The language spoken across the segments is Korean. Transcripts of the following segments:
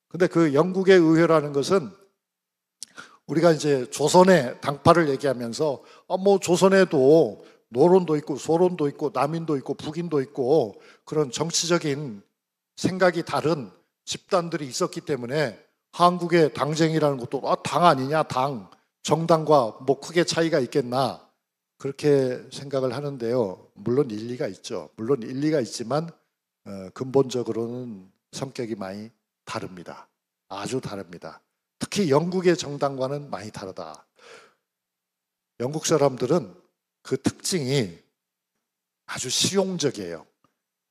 근데 그 영국의 의회라는 것은 우리가 이제 조선의 당파를 얘기하면서 뭐 조선에도 노론도 있고 소론도 있고 남인도 있고 북인도 있고 그런 정치적인 생각이 다른 집단들이 있었기 때문에 한국의 당쟁이라는 것도 당 아니냐, 당, 정당과 뭐 크게 차이가 있겠나 그렇게 생각을 하는데요. 물론 일리가 있죠. 물론 일리가 있지만 근본적으로는 성격이 많이 다릅니다. 아주 다릅니다. 특히 영국의 정당과는 많이 다르다. 영국 사람들은 그 특징이 아주 실용적이에요.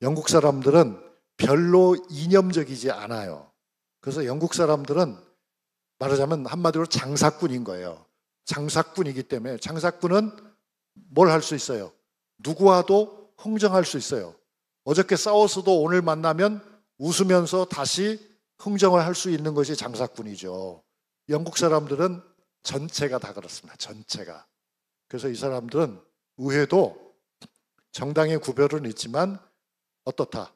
영국 사람들은 별로 이념적이지 않아요. 그래서 영국 사람들은 말하자면 한마디로 장사꾼인 거예요. 장사꾼이기 때문에 장사꾼은 뭘 할 수 있어요? 누구와도 흥정할 수 있어요. 어저께 싸웠어도 오늘 만나면 웃으면서 다시 흥정을 할 수 있는 것이 장사꾼이죠. 영국 사람들은 전체가 다 그렇습니다. 전체가. 그래서 이 사람들은 의회도 정당의 구별은 있지만 어떻다?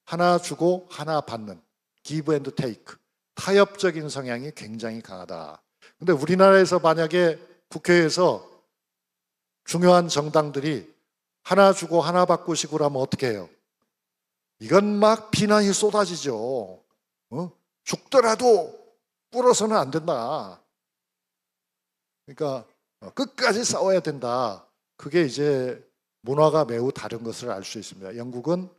하나 주고 하나 받는 give and take, 타협적인 성향이 굉장히 강하다. 근데 우리나라에서 만약에 국회에서 중요한 정당들이 하나 주고 하나 받고 식으로 하면 어떻게 해요? 이건 막 비난이 쏟아지죠. 죽더라도 꿇어서는 안 된다. 그러니까 끝까지 싸워야 된다. 그게 이제 문화가 매우 다른 것을 알 수 있습니다. 영국은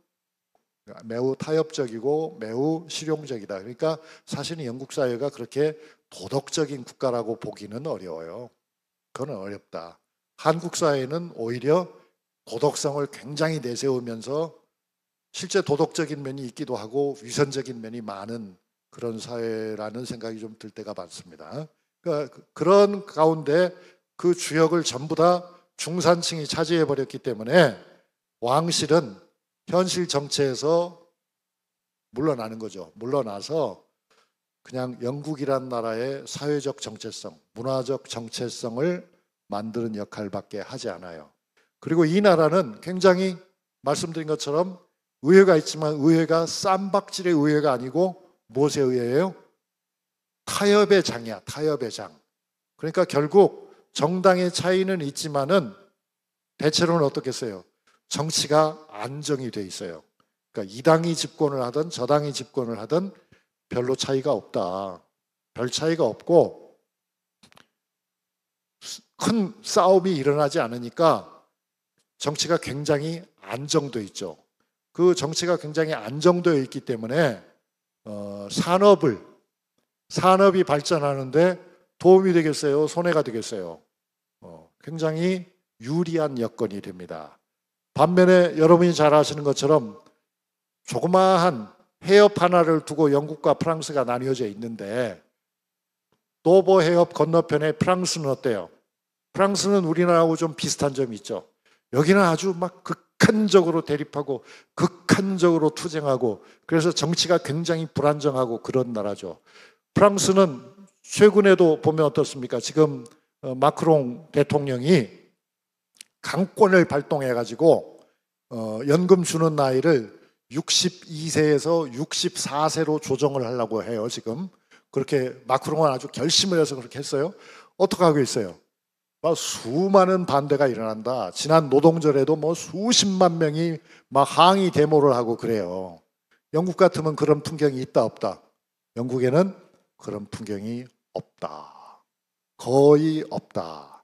매우 타협적이고 매우 실용적이다. 그러니까 사실은 영국 사회가 그렇게 도덕적인 국가라고 보기는 어려워요. 그건 어렵다. 한국 사회는 오히려 도덕성을 굉장히 내세우면서 실제 도덕적인 면이 있기도 하고 위선적인 면이 많은 그런 사회라는 생각이 좀 들 때가 많습니다. 그러니까 그런 가운데 그 주역을 전부 다 중산층이 차지해버렸기 때문에 왕실은 현실 정치에서 물러나는 거죠. 물러나서 그냥 영국이란 나라의 사회적 정체성, 문화적 정체성을 만드는 역할밖에 하지 않아요. 그리고 이 나라는 굉장히 말씀드린 것처럼 의회가 있지만 의회가 쌈박질의 의회가 아니고 무엇의 의회예요? 타협의 장이야. 타협의 장. 그러니까 결국 정당의 차이는 있지만은 대체로는 어떻겠어요? 정치가 안정이 돼 있어요. 그러니까 이 당이 집권을 하든 저 당이 집권을 하든 별로 차이가 없다. 별 차이가 없고 큰 싸움이 일어나지 않으니까 정치가 굉장히 안정돼 있죠. 그 정치가 굉장히 안정되어 있기 때문에 산업이 발전하는데 도움이 되겠어요? 손해가 되겠어요? 굉장히 유리한 여건이 됩니다. 반면에 여러분이 잘 아시는 것처럼 조그마한 해협 하나를 두고 영국과 프랑스가 나뉘어져 있는데 도버 해협 건너편에 프랑스는 어때요? 프랑스는 우리나라하고 좀 비슷한 점이 있죠. 여기는 아주 막 극한적으로 대립하고 극한적으로 투쟁하고 그래서 정치가 굉장히 불안정하고 그런 나라죠. 프랑스는 최근에도 보면 어떻습니까? 지금 마크롱 대통령이 강권을 발동해가지고 연금 주는 나이를 62세에서 64세로 조정을 하려고 해요. 지금 그렇게 마크롱은 아주 결심을 해서 그렇게 했어요. 어떻게 하고 있어요? 막 수많은 반대가 일어난다. 지난 노동절에도 뭐 수십만 명이 막 항의 데모를 하고 그래요. 영국 같으면 그런 풍경이 있다 없다? 영국에는 그런 풍경이 없다. 거의 없다.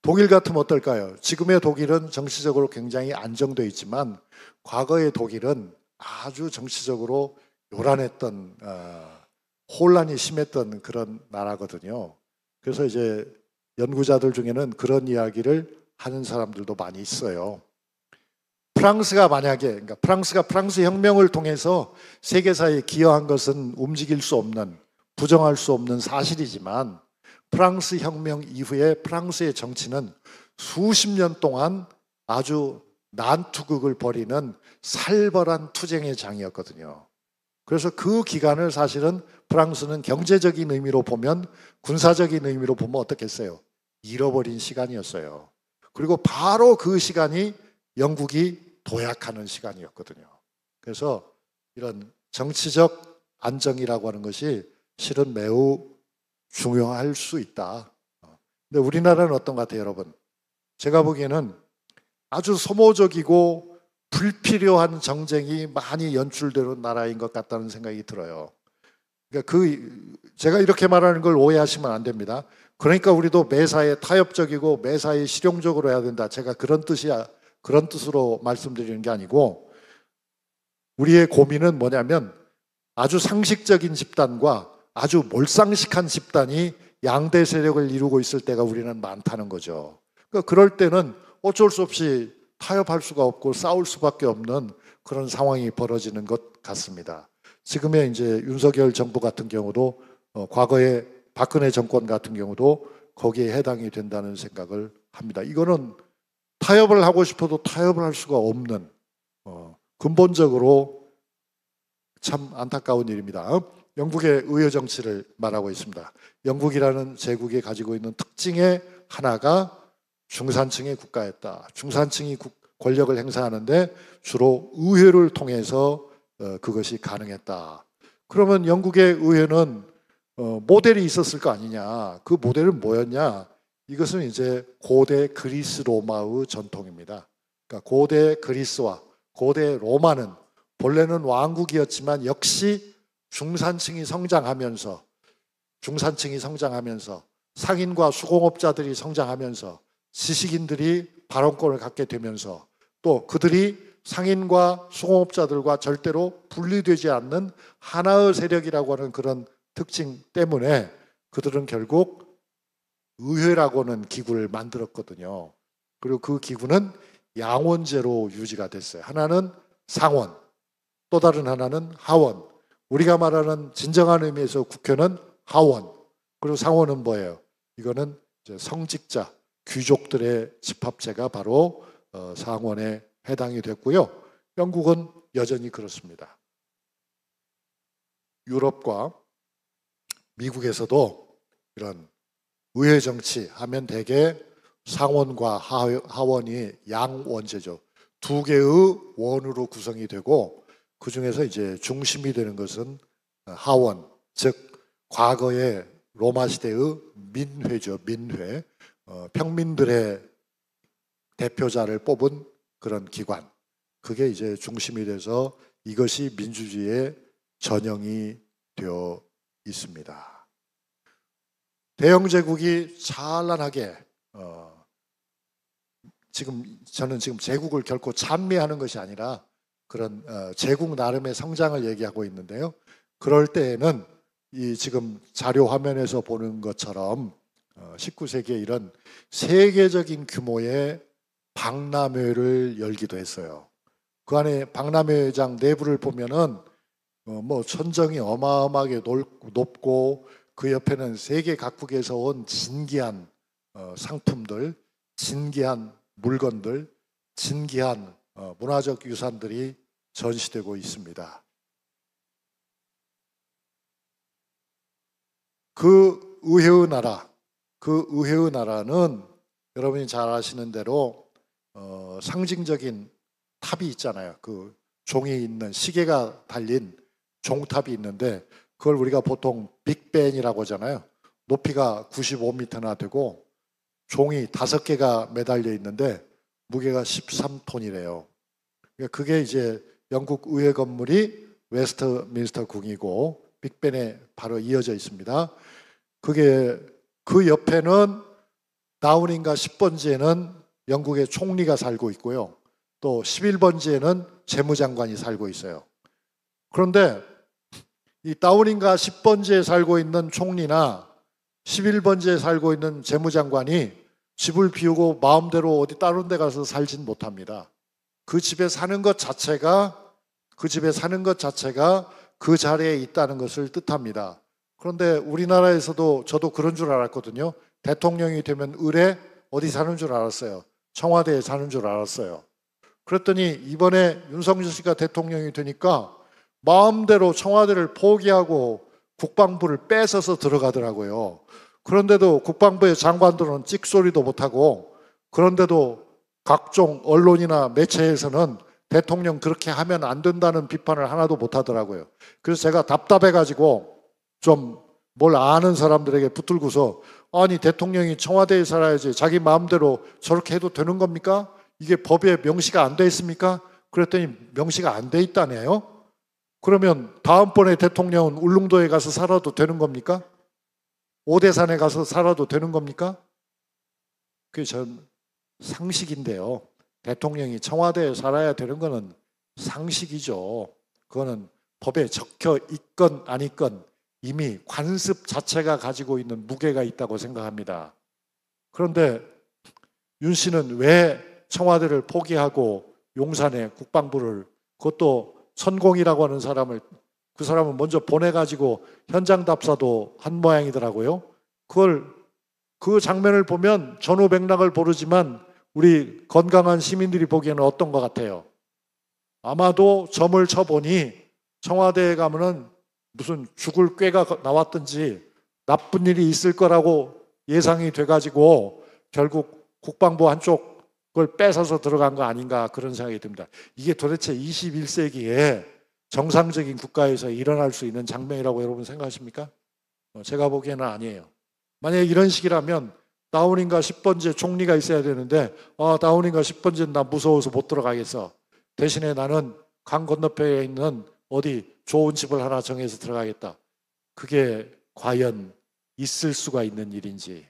독일 같으면 어떨까요? 지금의 독일은 정치적으로 굉장히 안정되어 있지만 과거의 독일은 아주 정치적으로 요란했던 혼란이 심했던 그런 나라거든요. 그래서 이제 연구자들 중에는 그런 이야기를 하는 사람들도 많이 있어요. 프랑스가 만약에 그러니까 프랑스가 프랑스 혁명을 통해서 세계사에 기여한 것은 움직일 수 없는 부정할 수 없는 사실이지만 프랑스 혁명 이후에 프랑스의 정치는 수십 년 동안 아주 난투극을 벌이는 살벌한 투쟁의 장이었거든요. 그래서 그 기간을 사실은 프랑스는 경제적인 의미로 보면 군사적인 의미로 보면 어떻겠어요? 잃어버린 시간이었어요. 그리고 바로 그 시간이 영국이 도약하는 시간이었거든요. 그래서 이런 정치적 안정이라고 하는 것이 실은 매우 중요할 수 있다. 근데 우리나라는 어떤 것 같아요, 여러분? 제가 보기에는 아주 소모적이고 불필요한 정쟁이 많이 연출되는 나라인 것 같다는 생각이 들어요. 그러니까 제가 이렇게 말하는 걸 오해하시면 안 됩니다. 그러니까 우리도 매사에 타협적이고 매사에 실용적으로 해야 된다. 제가 그런 뜻으로 말씀드리는 게 아니고, 우리의 고민은 뭐냐면 아주 상식적인 집단과 아주 몰상식한 집단이 양대 세력을 이루고 있을 때가 우리는 많다는 거죠. 그러니까 그럴 때는 어쩔 수 없이 타협할 수가 없고 싸울 수밖에 없는 그런 상황이 벌어지는 것 같습니다. 지금의 이제 윤석열 정부 같은 경우도 과거의 박근혜 정권 같은 경우도 거기에 해당이 된다는 생각을 합니다. 이거는 타협을 하고 싶어도 타협을 할 수가 없는 근본적으로 참 안타까운 일입니다. 영국의 의회 정치를 말하고 있습니다. 영국이라는 제국이 가지고 있는 특징의 하나가 중산층의 국가였다. 중산층이 권력을 행사하는데 주로 의회를 통해서 그것이 가능했다. 그러면 영국의 의회는 모델이 있었을 거 아니냐. 그 모델은 뭐였냐? 이것은 이제 고대 그리스 로마의 전통입니다. 그러니까 고대 그리스와 고대 로마는 본래는 왕국이었지만 역시 중산층이 성장하면서 상인과 수공업자들이 성장하면서 지식인들이 발언권을 갖게 되면서 또 그들이 상인과 수공업자들과 절대로 분리되지 않는 하나의 세력이라고 하는 그런 특징 때문에 그들은 결국 의회라고 하는 기구를 만들었거든요. 그리고 그 기구는 양원제로 유지가 됐어요. 하나는 상원, 또 다른 하나는 하원. 우리가 말하는 진정한 의미에서 국회는 하원, 그리고 상원은 뭐예요? 이거는 이제 성직자, 귀족들의 집합체가 바로 상원에 해당이 됐고요. 영국은 여전히 그렇습니다. 유럽과 미국에서도 이런 의회 정치 하면 대개 상원과 하원이 양원제죠. 두 개의 원으로 구성이 되고 그 중에서 이제 중심이 되는 것은 하원, 즉 과거의 로마 시대의 민회죠. 민회, 평민들의 대표자를 뽑은 그런 기관. 그게 이제 중심이 돼서 이것이 민주주의의 전형이 되어 있습니다. 대영제국이 찬란하게 저는 지금 제국을 결코 찬미하는 것이 아니라 그런 제국 나름의 성장을 얘기하고 있는데요. 그럴 때에는 이 지금 자료 화면에서 보는 것처럼 19세기에 이런 세계적인 규모의 박람회를 열기도 했어요. 그 안에 박람회장 내부를 보면은 뭐 천정이 어마어마하게 높고 그 옆에는 세계 각국에서 온 진귀한 상품들, 진귀한 물건들, 진귀한 문화적 유산들이 전시되고 있습니다. 그 의회의 나라는 여러분이 잘 아시는 대로 상징적인 탑이 있잖아요. 그 종이 있는 시계가 달린 종탑이 있는데 그걸 우리가 보통 빅벤이라고 하잖아요. 높이가 95m나 되고 종이 5개가 매달려 있는데 무게가 13톤이래요. 그게 이제 영국 의회 건물이 웨스트민스터 궁이고 빅벤에 바로 이어져 있습니다. 그게 그 옆에는 다우닝가 10번지에는 영국의 총리가 살고 있고요. 또 11번지에는 재무장관이 살고 있어요. 그런데 이 다우닝가 10번지에 살고 있는 총리나 11번지에 살고 있는 재무장관이 집을 비우고 마음대로 어디 다른 데 가서 살진 못합니다. 그 집에 사는 것 자체가 그 자리에 있다는 것을 뜻합니다. 그런데 우리나라에서도 저도 그런 줄 알았거든요. 대통령이 되면 을에 어디 사는 줄 알았어요. 청와대에 사는 줄 알았어요. 그랬더니 이번에 윤석열 씨가 대통령이 되니까 마음대로 청와대를 포기하고 국방부를 뺏어서 들어가더라고요. 그런데도 국방부의 장관들은 찍소리도 못하고, 그런데도 각종 언론이나 매체에서는 대통령 그렇게 하면 안 된다는 비판을 하나도 못 하더라고요. 그래서 제가 답답해가지고 좀 뭘 아는 사람들에게 붙들고서 아니 대통령이 청와대에 살아야지 자기 마음대로 저렇게 해도 되는 겁니까? 이게 법에 명시가 안 돼 있습니까? 그랬더니 명시가 안 돼 있다네요. 그러면 다음번에 대통령은 울릉도에 가서 살아도 되는 겁니까? 오대산에 가서 살아도 되는 겁니까? 그게 전 상식인데요. 대통령이 청와대에 살아야 되는 거는 상식이죠. 그거는 법에 적혀 있건 아니건 이미 관습 자체가 가지고 있는 무게가 있다고 생각합니다. 그런데 윤 씨는 왜 청와대를 포기하고 용산에 국방부를, 그것도 천공이라고 하는 사람을, 그 사람을 먼저 보내가지고 현장 답사도 한 모양이더라고요. 그 장면을 보면 전우백락을 모르지만 우리 건강한 시민들이 보기에는 어떤 것 같아요? 아마도 점을 쳐보니 청와대에 가면은 무슨 죽을 꾀가 나왔든지 나쁜 일이 있을 거라고 예상이 돼가지고 결국 국방부 한쪽을 뺏어서 들어간 거 아닌가 그런 생각이 듭니다. 이게 도대체 21세기에 정상적인 국가에서 일어날 수 있는 장면이라고 여러분 생각하십니까? 제가 보기에는 아니에요. 만약에 이런 식이라면 다운인가 10번째 총리가 있어야 되는데 다운인가 10번째 나 무서워서 못 들어가겠어. 대신에 나는 강 건너편에 있는 어디 좋은 집을 하나 정해서 들어가겠다. 그게 과연 있을 수가 있는 일인지